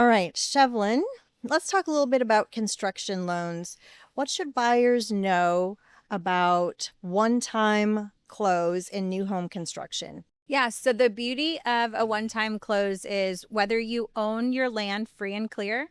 All right, Shevlin, let's talk a little bit about construction loans. What should buyers know about one-time close in new home construction? Yeah, so the beauty of a one-time close is whether you own your land free and clear,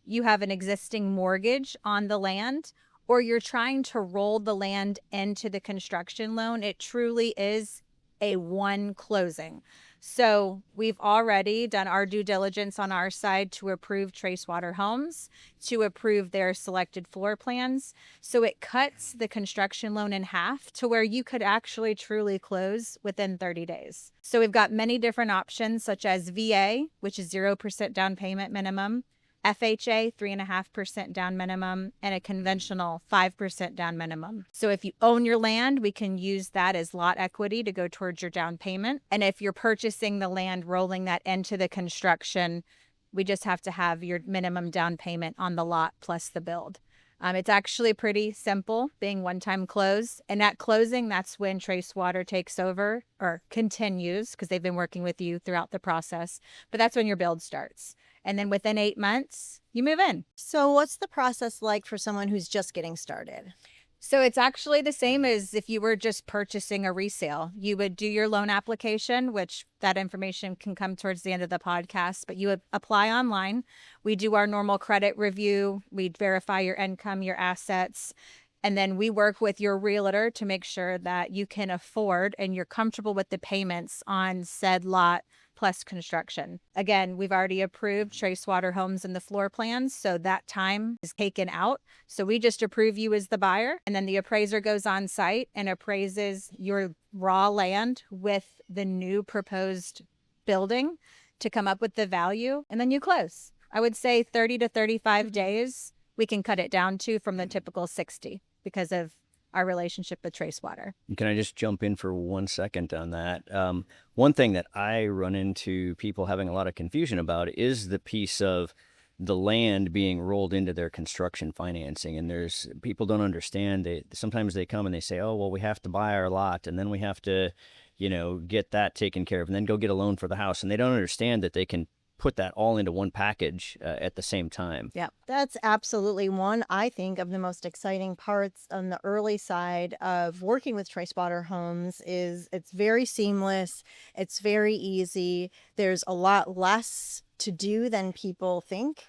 you have an existing mortgage on the land, or you're trying to roll the land into the construction loan, it truly is a one closing. So we've already done our due diligence on our side to approve Tracewater Homes, to approve their selected floor plans. So it cuts the construction loan in half to where you could actually truly close within 30 days. So we've got many different options, such as VA, which is 0% down payment minimum, FHA, 3.5% down minimum, and a conventional 5% down minimum. So if you own your land, we can use that as lot equity to go towards your down payment. And if you're purchasing the land, rolling that into the construction, we just have to have your minimum down payment on the lot plus the build. It's actually pretty simple, being one-time close. And at closing, that's when Tracewater takes over or continues, because they've been working with you throughout the process. But that's when your build starts. And then within 8 months, you move in. So what's the process like for someone who's just getting started? So it's actually the same as if you were just purchasing a resale. You would do your loan application, which that information can come towards the end of the podcast, but you would apply online. We do our normal credit review. We verify your income, your assets, and then we work with your realtor to make sure that you can afford and you're comfortable with the payments on said lot plus construction. Again, we've already approved Tracewater Homes and the floor plans, so that time is taken out. So we just approve you as the buyer, and then the appraiser goes on site and appraises your raw land with the new proposed building to come up with the value, and then you close. I would say 30 to 35 days, we can cut it down to from the typical 60 because of our relationship with Tracewater. Can I just jump in for 1 second on that? One thing that I run into people having a lot of confusion about is the piece of the land being rolled into their construction financing. And there's people don't understand. Sometimes they come and they say, oh, well, we have to buy our lot and then we have to, get that taken care of and then go get a loan for the house. And they don't understand that they can put that all into one package at the same time. Yeah, that's absolutely one, I think, of the most exciting parts on the early side of working with Tracewater Homes is it's very seamless. It's very easy. There's a lot less to do than people think.